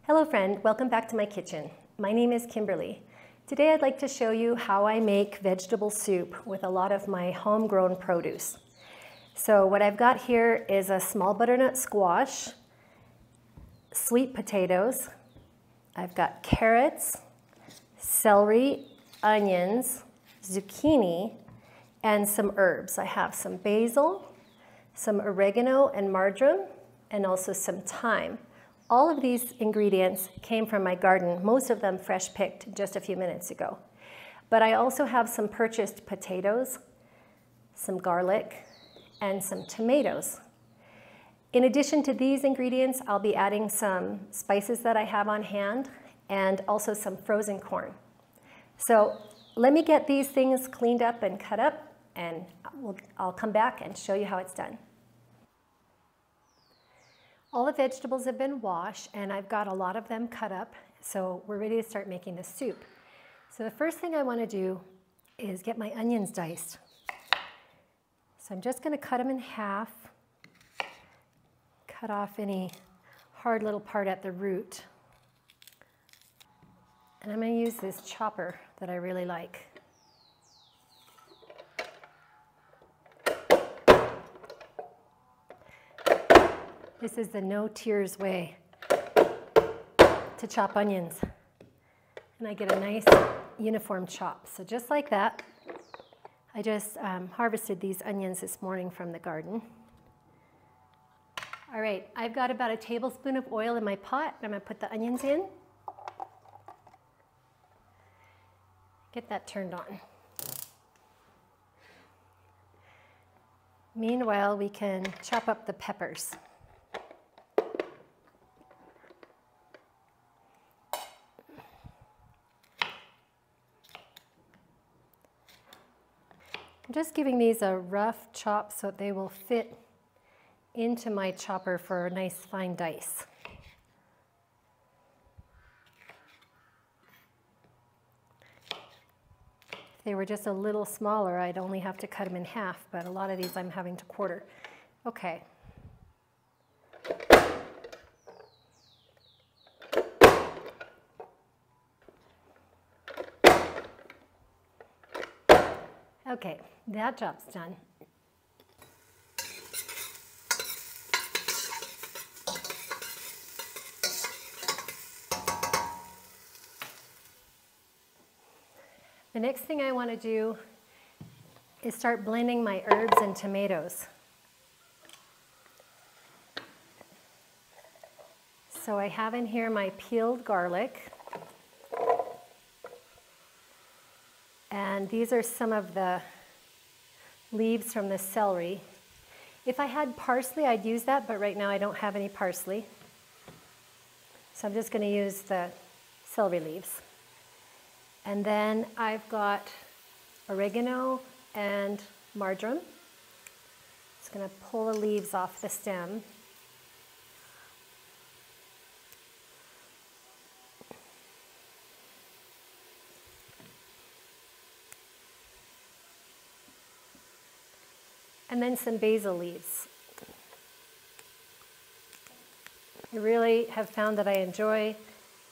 Hello friend, welcome back to my kitchen. My name is Kimberly. Today I'd like to show you how I make vegetable soup with a lot of my homegrown produce. So what I've got here is a small butternut squash, sweet potatoes, I've got carrots, celery, onions, zucchini, and some herbs. I have some basil, some oregano and marjoram, and also some thyme. All of these ingredients came from my garden, most of them fresh picked just a few minutes ago. But I also have some purchased potatoes, some garlic, and some tomatoes. In addition to these ingredients, I'll be adding some spices that I have on hand and also some frozen corn. So let me get these things cleaned up and cut up, and I'll come back and show you how it's done. All the vegetables have been washed and I've got a lot of them cut up, so we're ready to start making the soup. So the first thing I want to do is get my onions diced. So I'm just going to cut them in half, cut off any hard little part at the root. And I'm going to use this chopper that I really like. This is the no tears way to chop onions. And I get a nice uniform chop. So just like that, I just harvested these onions this morning from the garden. All right, I've got about a tablespoon of oil in my pot. I'm gonna put the onions in. Get that turned on. Meanwhile, we can chop up the peppers. I'm just giving these a rough chop so they will fit into my chopper for a nice fine dice. If they were just a little smaller, I'd only have to cut them in half, but a lot of these I'm having to quarter. Okay. Okay, that job's done. The next thing I want to do is start blending my herbs and tomatoes. So I have in here my peeled garlic. And these are some of the leaves from the celery. If I had parsley, I'd use that, but right now I don't have any parsley. So I'm just going to use the celery leaves. And then I've got oregano and marjoram. Just going to pull the leaves off the stem. And then some basil leaves. I really have found that I enjoy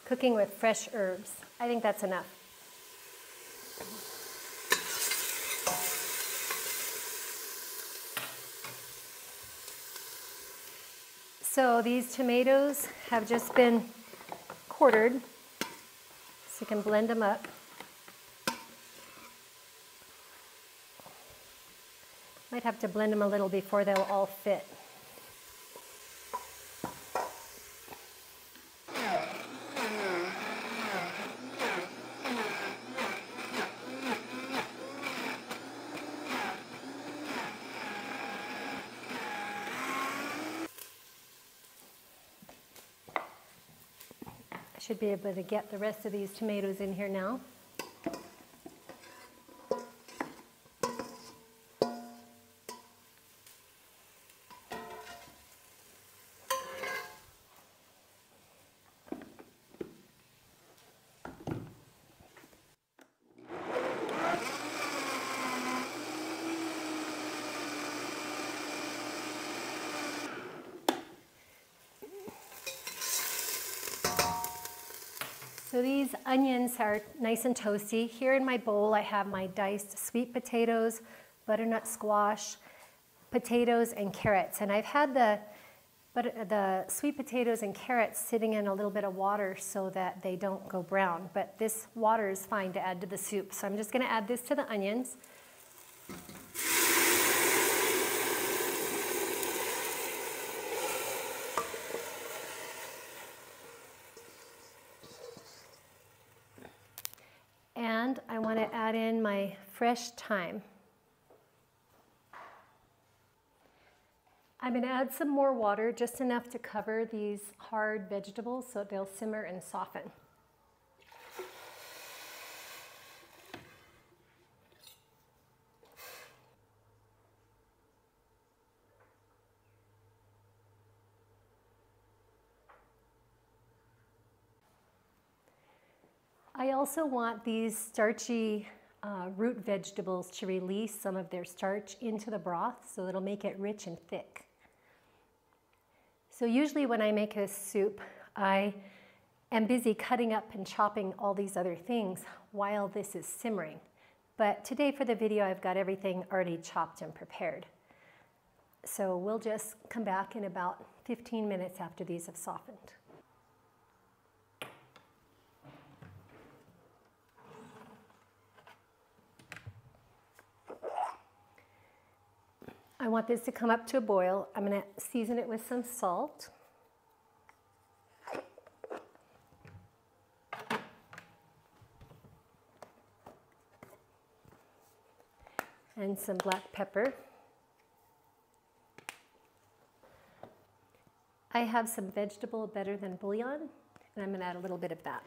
cooking with fresh herbs. I think that's enough. So these tomatoes have just been quartered, so you can blend them up. Might have to blend them a little before they'll all fit. I should be able to get the rest of these tomatoes in here now. So these onions are nice and toasty. Here in my bowl I have my diced sweet potatoes, butternut squash, potatoes, and carrots. And I've had the sweet potatoes and carrots sitting in a little bit of water so that they don't go brown. But this water is fine to add to the soup. So I'm just going to add this to the onions. And I want to add in my fresh thyme. I'm going to add some more water, just enough to cover these hard vegetables so they'll simmer and soften. I also want these starchy root vegetables to release some of their starch into the broth so it'll make it rich and thick. So usually when I make this soup, I am busy cutting up and chopping all these other things while this is simmering. But today for the video, I've got everything already chopped and prepared. So we'll just come back in about 15 minutes after these have softened. I want this to come up to a boil. I'm going to season it with some salt. And some black pepper. I have some vegetable better than bouillon, and I'm going to add a little bit of that.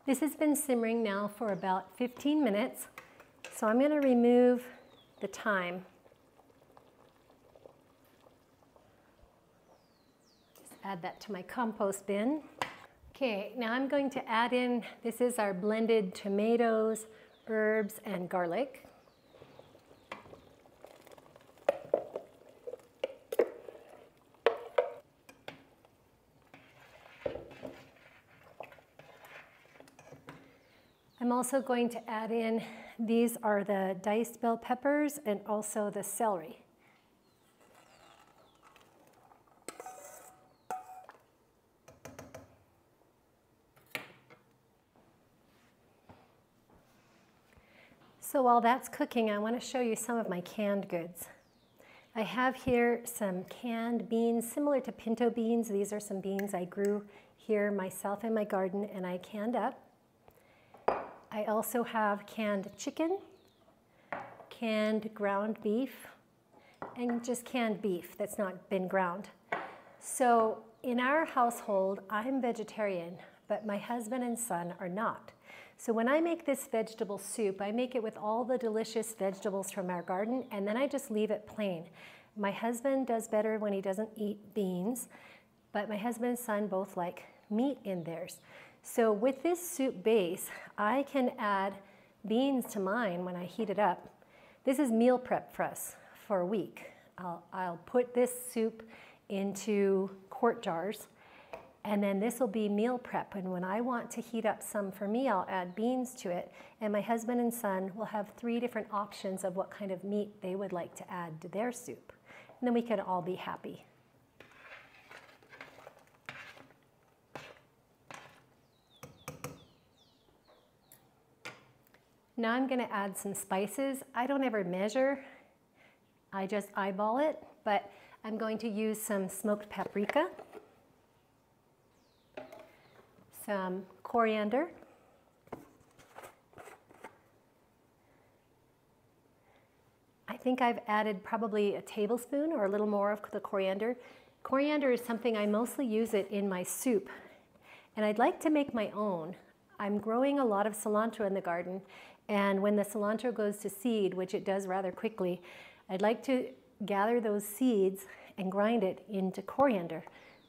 This has been simmering now for about 15 minutes, so I'm going to remove the thyme. Just add that to my compost bin. Okay, now I'm going to add in, this is our blended tomatoes, herbs, and garlic. I'm also going to add in, these are the diced bell peppers and also the celery. So while that's cooking, I want to show you some of my canned goods. I have here some canned beans, similar to pinto beans. These are some beans I grew here myself in my garden and I canned up. I also have canned chicken, canned ground beef, and just canned beef that's not been ground. So in our household, I'm vegetarian, but my husband and son are not. So when I make this vegetable soup, I make it with all the delicious vegetables from our garden, and then I just leave it plain. My husband does better when he doesn't eat beans, but my husband and son both like meat in theirs. So with this soup base, I can add beans to mine when I heat it up. This is meal prep for us for a week. I'll put this soup into quart jars, and then this will be meal prep. And when I want to heat up some for me, I'll add beans to it. And my husband and son will have 3 different options of what kind of meat they would like to add to their soup. And then we can all be happy. Now I'm going to add some spices. I don't ever measure, I just eyeball it, but I'm going to use some smoked paprika, some coriander, think I've added probably a tablespoon or a little more of the coriander. Coriander is something I mostly use it in my soup, and I'd like to make my own. I'm growing a lot of cilantro in the garden, and when the cilantro goes to seed, which it does rather quickly, I'd like to gather those seeds and grind it into coriander.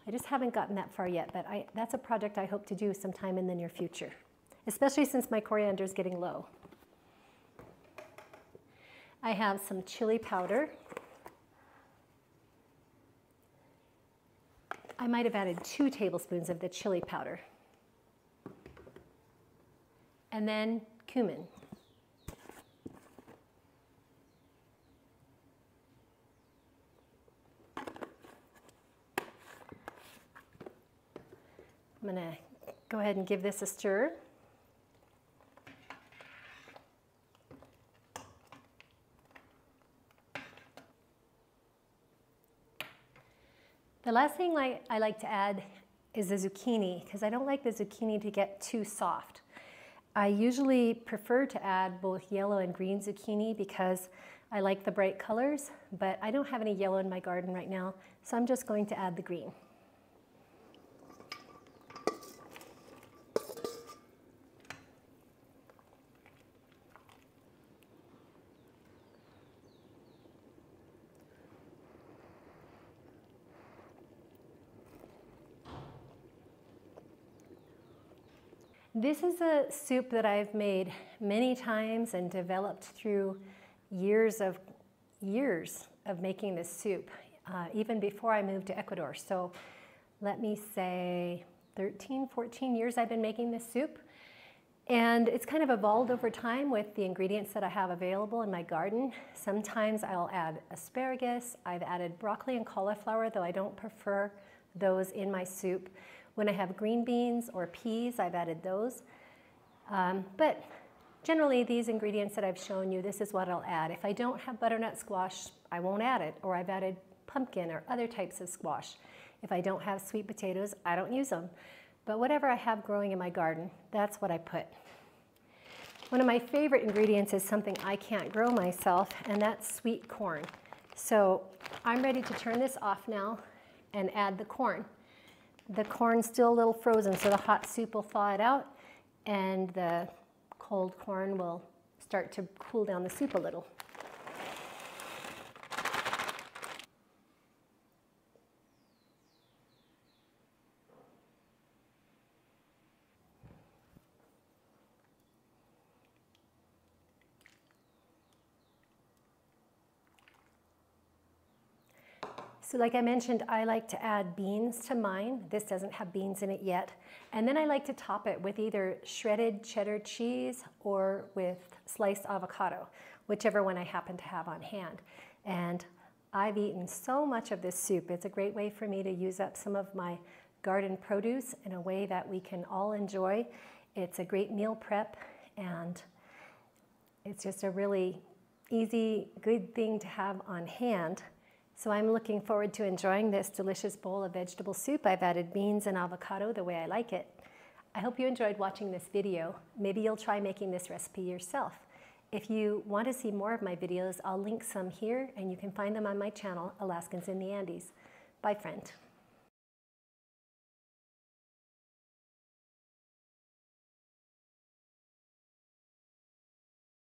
I just haven't gotten that far yet, but that's a project I hope to do sometime in the near future, especially since my coriander is getting low. I have some chili powder. I might have added 2 tablespoons of the chili powder. And then cumin. I'm going to go ahead and give this a stir. The last thing I like to add is the zucchini, because I don't like the zucchini to get too soft. I usually prefer to add both yellow and green zucchini because I like the bright colors, but I don't have any yellow in my garden right now, so I'm just going to add the green. This is a soup that I've made many times and developed through years of making this soup, even before I moved to Ecuador. So let me say 13, 14 years I've been making this soup. And it's kind of evolved over time with the ingredients that I have available in my garden. Sometimes I'll add asparagus. I've added broccoli and cauliflower, though I don't prefer those in my soup. When I have green beans or peas, I've added those. But generally, these ingredients that I've shown you, this is what I'll add. If I don't have butternut squash, I won't add it, or I've added pumpkin or other types of squash. If I don't have sweet potatoes, I don't use them. But whatever I have growing in my garden, that's what I put. One of my favorite ingredients is something I can't grow myself, and that's sweet corn. So I'm ready to turn this off now and add the corn. The corn's still a little frozen, so the hot soup will thaw it out, and the cold corn will start to cool down the soup a little. So like I mentioned, I like to add beans to mine. This doesn't have beans in it yet. And then I like to top it with either shredded cheddar cheese or with sliced avocado, whichever one I happen to have on hand. And I've eaten so much of this soup. It's a great way for me to use up some of my garden produce in a way that we can all enjoy. It's a great meal prep, and it's just a really easy, good thing to have on hand. So I'm looking forward to enjoying this delicious bowl of vegetable soup. I've added beans and avocado the way I like it. I hope you enjoyed watching this video. Maybe you'll try making this recipe yourself. If you want to see more of my videos, I'll link some here, and you can find them on my channel, Alaskans in the Andes. Bye, friend.